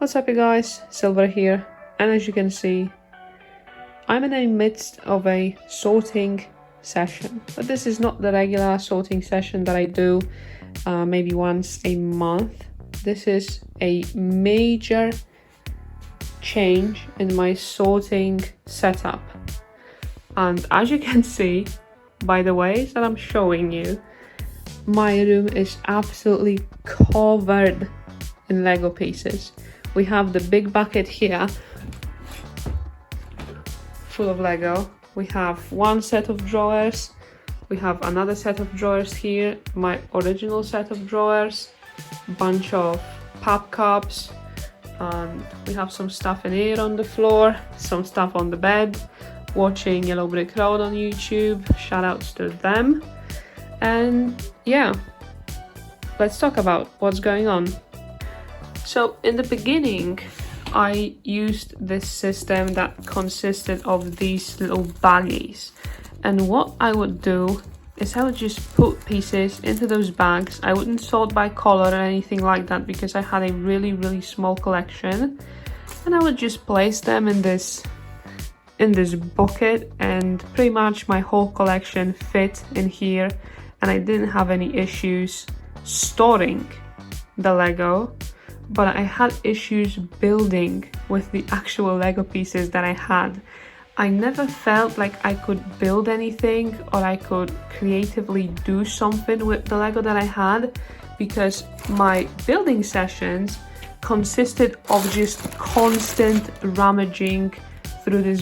What's up you guys, Silver here, and as you can see, I'm in the midst of a sorting session, but this is not the regular sorting session that I do maybe once a month. This is a major change in my sorting setup, and as you can see by the ways that I'm showing you, my room is absolutely covered in Lego pieces. We have the big bucket here full of Lego. We have one set of drawers, we have another set of drawers here, my original set of drawers, bunch of pop cups, and we have some stuff in here on the floor, some stuff on the bed, watching Yellow Brick Road on YouTube, shout outs to them. And yeah, let's talk about what's going on. So in the beginning, I used this system that consisted of these little baggies. And what I would do is I would just put pieces into those bags. I wouldn't sort by color or anything like that because I had a really small collection. And I would just place them in this bucket, and pretty much my whole collection fit in here. And I didn't have any issues storing the Lego. But I had issues building with the actual Lego pieces that I had. I never felt like I could build anything or I could creatively do something with the Lego that I had, because my building sessions consisted of just constant rummaging through this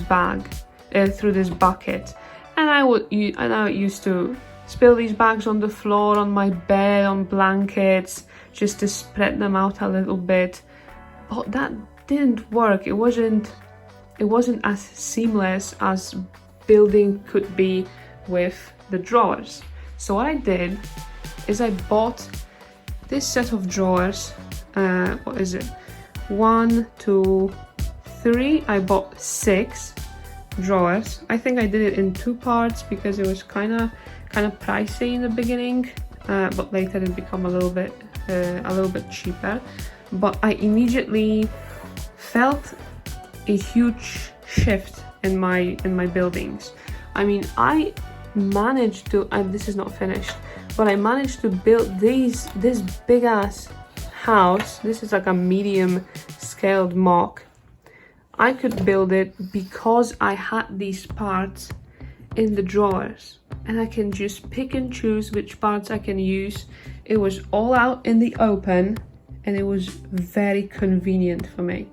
through this bucket. And I used to spill these bags on the floor, on my bed, on blankets, just to spread them out a little bit, but that didn't work. It wasn't as seamless as building could be with the drawers. So what I did is I bought this set of drawers. What is it? 1, 2, 3. I bought 6 drawers. I think I did it in 2 parts because it was kind of pricey in the beginning, but later it became a little bit cheaper. But I immediately felt a huge shift in my buildings. I mean, I managed to, and this is not finished, but I managed to build this big ass house. This is like a medium scaled mock. I could build it because I had these parts in the drawers, and I can just pick and choose which parts I can use. It was all out in the open, and it was very convenient for me.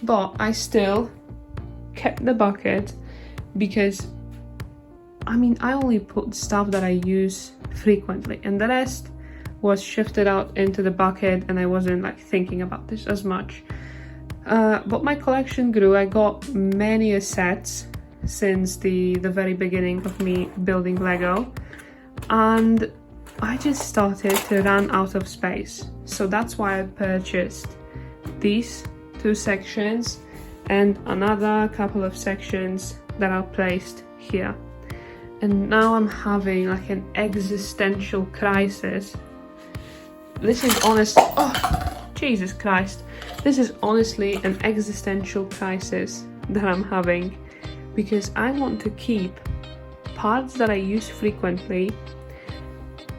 But I still kept the bucket because, I mean, I only put stuff that I use frequently, and the rest was shifted out into the bucket, and I wasn't like thinking about this as much. But my collection grew. I got many sets since the very beginning of me building Lego, and I just started to run out of space. So that's why I purchased these 2 sections and another couple of sections that are placed here. And now I'm having like an existential crisis. This is honestly, oh Jesus Christ, this is honestly an existential crisis that I'm having, because I want to keep parts that I use frequently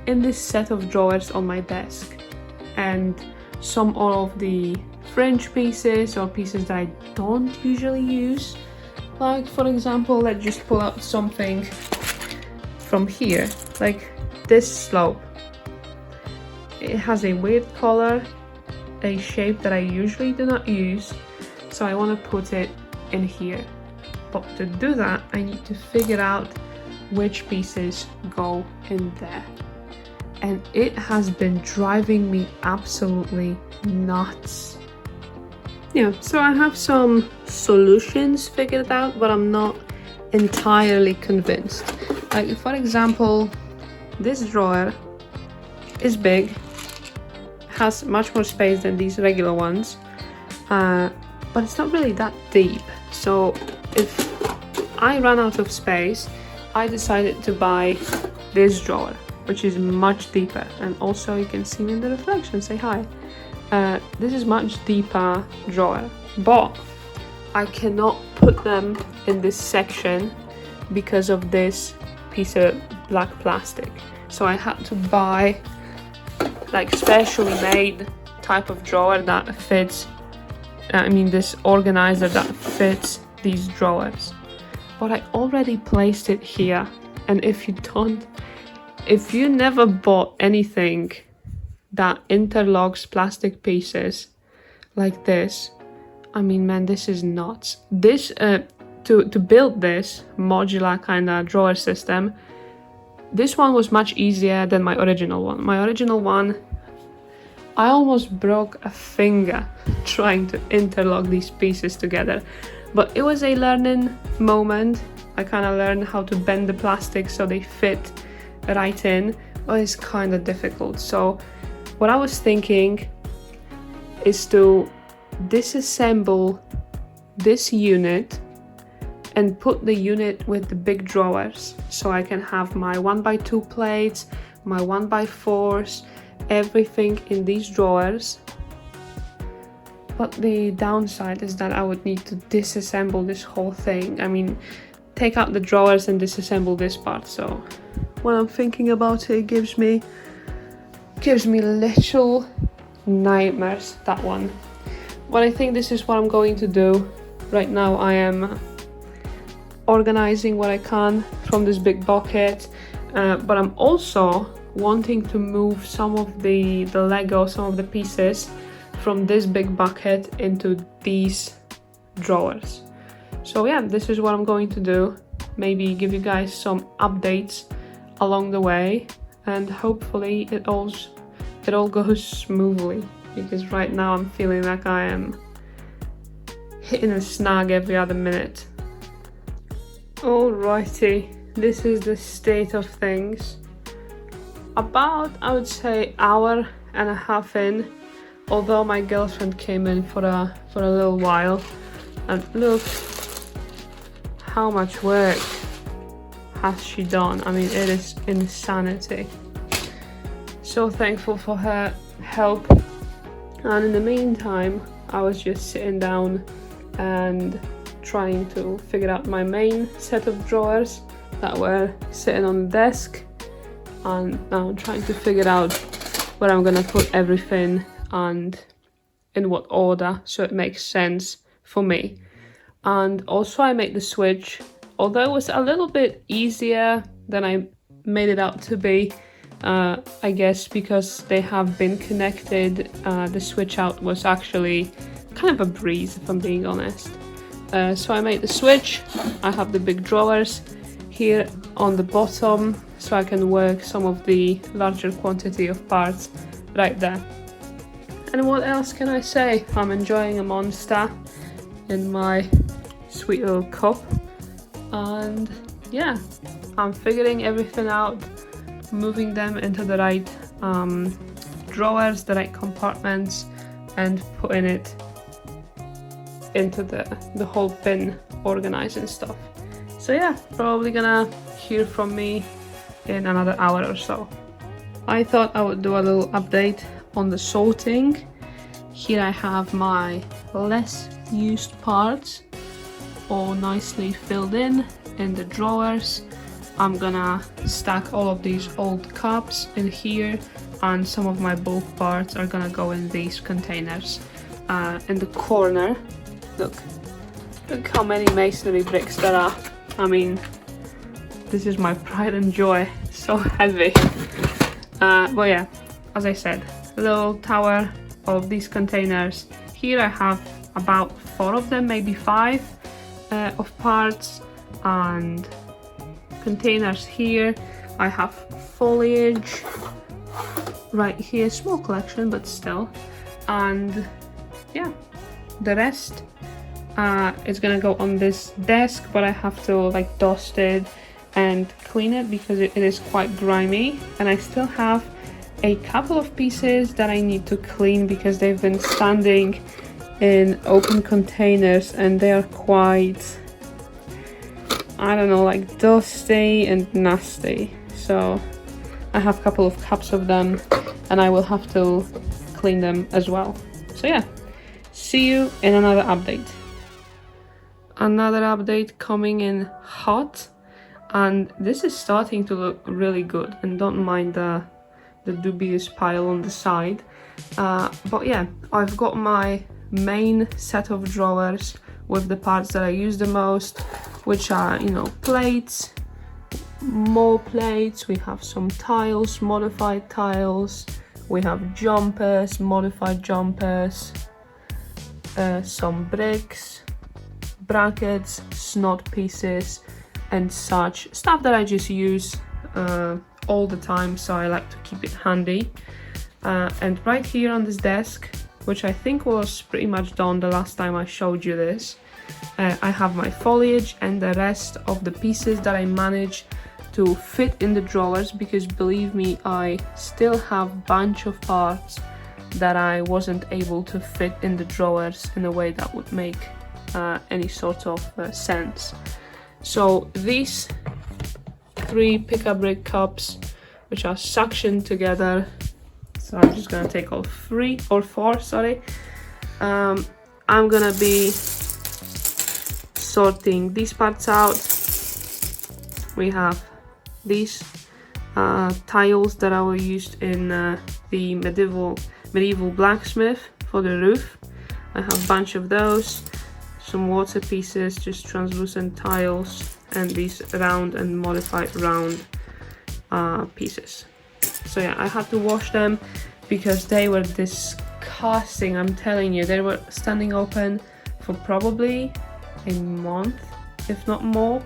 in this set of drawers on my desk, and some of the fringe pieces or pieces that I don't usually use. Like, for example, let's just pull out something from here, like this slope. It has a weird color, a shape that I usually do not use, so I want to put it in here. But to do that, I need to figure out which pieces go in there. And it has been driving me absolutely nuts. Yeah, so I have some solutions figured out, but I'm not entirely convinced. Like, for example, this drawer is big, has much more space than these regular ones, but it's not really that deep. So if I ran out of space, I decided to buy this drawer, which is much deeper, and also you can see me in the reflection. Say hi. This is much deeper drawer, but I cannot put them in this section because of this piece of black plastic. So I had to buy like specially made type of drawer that fits, this organizer that fits these drawers. But I already placed it here, and if you never bought anything that interlocks plastic pieces like this, I mean, man, this is nuts. This to build this modular kind of drawer system, this one was much easier than my original one. My original one, I almost broke a finger trying to interlock these pieces together, but it was a learning moment. I kind of learned how to bend the plastic so they fit right in, but it's kind of difficult. So what I was thinking is to disassemble this unit and put the unit with the big drawers, so I can have my 1x2 plates, my 1x4s, everything in these drawers. But the downside is that I would need to disassemble this whole thing. I mean, take out the drawers and disassemble this part. So when I'm thinking about it, it gives me little nightmares, that one. But I think this is what I'm going to do. Right now I am organizing what I can from this big bucket, but I'm also wanting to move some of the Lego, some of the pieces from this big bucket into these drawers. So yeah, this is what I'm going to do. Maybe give you guys some updates along the way, and hopefully it all goes smoothly, because right now I'm feeling like I am hitting a snag every other minute. Alrighty, this is the state of things. About, I would say, hour and a half in, although my girlfriend came in for a little while, and look how much work has she done. I mean, it is insanity. So thankful for her help. And in the meantime, I was just sitting down and trying to figure out my main set of drawers that were sitting on the desk, and now I'm trying to figure out where I'm gonna put everything and in what order so it makes sense for me. And also I made the switch, although it was a little bit easier than I made it out to be, I guess because they have been connected. The switch out was actually kind of a breeze, if I'm being honest. So I made the switch. I have the big drawers here on the bottom, so I can work some of the larger quantity of parts right there. And what else can I say? I'm enjoying a Monster in my sweet little cup, and yeah, I'm figuring everything out, moving them into the right drawers, the right compartments, and putting it into the whole bin, organizing stuff. So yeah, probably gonna hear from me in another hour or so. I thought I would do a little update on the sorting. Here I have my less used parts all nicely filled in the drawers. I'm gonna stack all of these old cups in here, and some of my bulk parts are gonna go in these containers. In the corner, look how many masonry bricks there are. I mean, this is my pride and joy. It's so heavy. But yeah, as I said, a little tower of these containers. Here I have about 4 of them, maybe 5 of parts, and containers here. I have foliage right here, small collection but still, and yeah, the rest is gonna go on this desk, but I have to like dust it and clean it because it is quite grimy, and I still have a couple of pieces that I need to clean because they've been standing in open containers and they are quite, I don't know, like dusty and nasty. So I have a couple of cups of them and I will have to clean them as well. So yeah, see you in another update. Another update coming in hot, and this is starting to look really good, and don't mind the dubious pile on the side. But yeah, I've got my main set of drawers with the parts that I use the most, which are, you know, plates, more plates, we have some tiles, modified tiles, we have jumpers, modified jumpers, some bricks, brackets, snod pieces, and such stuff that I just use all the time, so I like to keep it handy. And right here on this desk, which I think was pretty much done the last time I showed you this, I have my foliage and the rest of the pieces that I managed to fit in the drawers, because believe me, I still have a bunch of parts that I wasn't able to fit in the drawers in a way that would make any sort of sense. So these 3 Pick-a-Brick cups, which are suctioned together, so I'm just gonna take all 3 or 4, sorry. I'm gonna be sorting these parts out. We have these tiles that I were used in the medieval blacksmith for the roof. I have a bunch of those, some water pieces, just translucent tiles, and these round and modified round pieces. So yeah, I had to wash them because they were disgusting. I'm telling you, they were standing open for probably a month, if not more.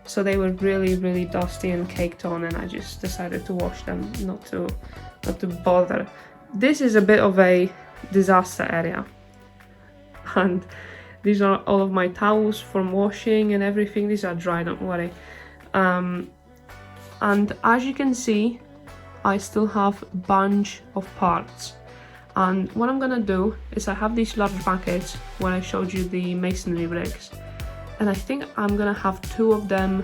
So they were really dusty and caked on, and I just decided to wash them, not to bother. This is a bit of a disaster area, and these are all of my towels from washing and everything. These are dry, don't worry. And as you can see, I still have a bunch of parts. And what I'm gonna do is, I have these large buckets where I showed you the masonry bricks, and I think I'm gonna have 2 of them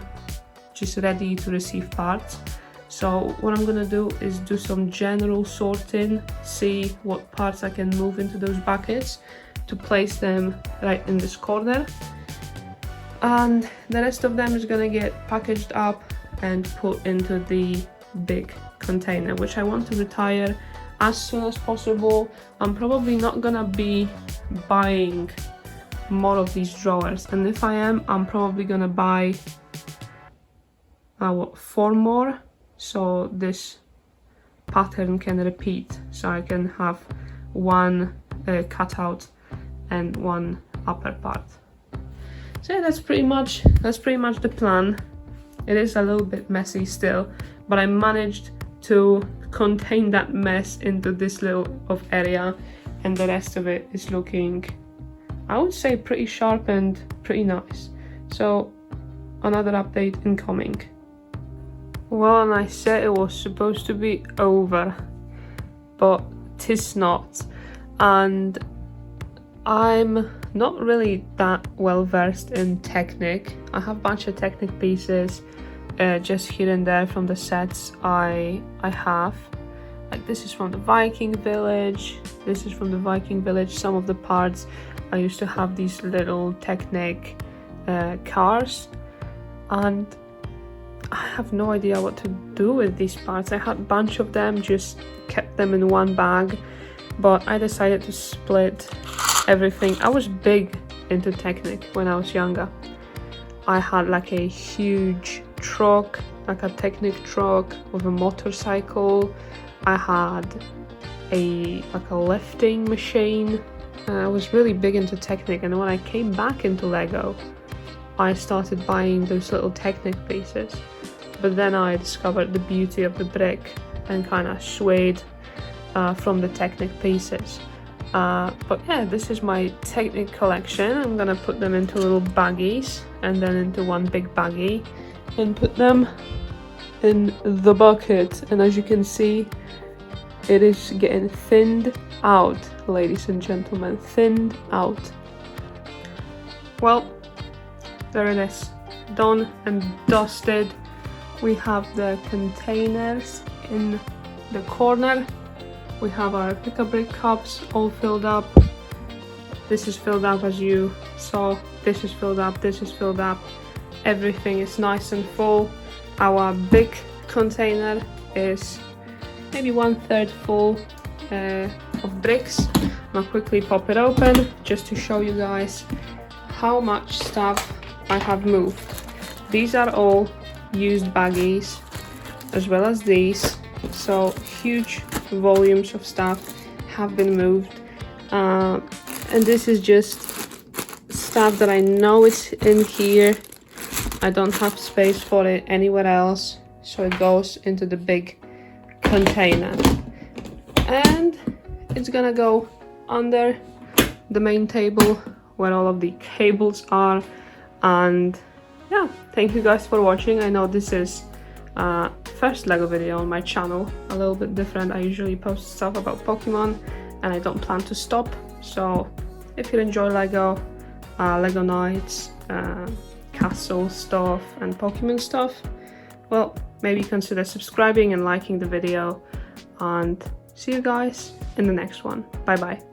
just ready to receive parts. So what I'm gonna do is do some general sorting, see what parts I can move into those buckets to place them right in this corner, and the rest of them is gonna get packaged up and put into the big container, which I want to retire as soon as possible. I'm probably not gonna be buying more of these drawers, and if I am, I'm probably gonna buy 4 more, so this pattern can repeat, so I can have 1 cutout and 1 upper part. So yeah, that's pretty much the plan. It is a little bit messy still, but I managed to contain that mess into this little area, and the rest of it is looking, I would say, pretty sharp and pretty nice. So another update incoming. Well, and I said it was supposed to be over, but 'tis not, and I'm not really that well versed in Technic. I have a bunch of Technic pieces just here and there from the sets I have. Like, this is from the Viking Village, this is from the Viking Village. Some of the parts, I used to have these little Technic cars, and I have no idea what to do with these parts. I had a bunch of them, just kept them in one bag, but I decided to split everything. I was big into Technic when I was younger. I had like a huge truck, like a Technic truck with a motorcycle. I had a lifting machine. I was really big into Technic, and when I came back into Lego, I started buying those little Technic pieces. But then I discovered the beauty of the brick and kind of swayed from the Technic pieces. But yeah, this is my Technic collection. I'm gonna put them into little baggies and then into one big baggie and put them in the bucket. And as you can see, it is getting thinned out, ladies and gentlemen, thinned out. Well, there it is, done and dusted. We have the containers in the corner. We have our Pick-a-Brick cups all filled up. this is filled up, as you saw. This is filled up, this is filled up. Everything is nice and full. Our big container is maybe 1/3 full of bricks. I'll quickly pop it open just to show you guys how much stuff I have moved. These are all used baggies, as well as these, so huge volumes of stuff have been moved, and this is just stuff that I know it's in here. I don't have space for it anywhere else, so it goes into the big container, and it's gonna go under the main table where all of the cables are. And yeah, thank you guys for watching. I know this is first Lego video on my channel, a little bit different. I usually post stuff about Pokemon and I don't plan to stop. So if you enjoy Lego, Lego Knights, castle stuff and Pokemon stuff, well, maybe consider subscribing and liking the video, and see you guys in the next one. Bye bye.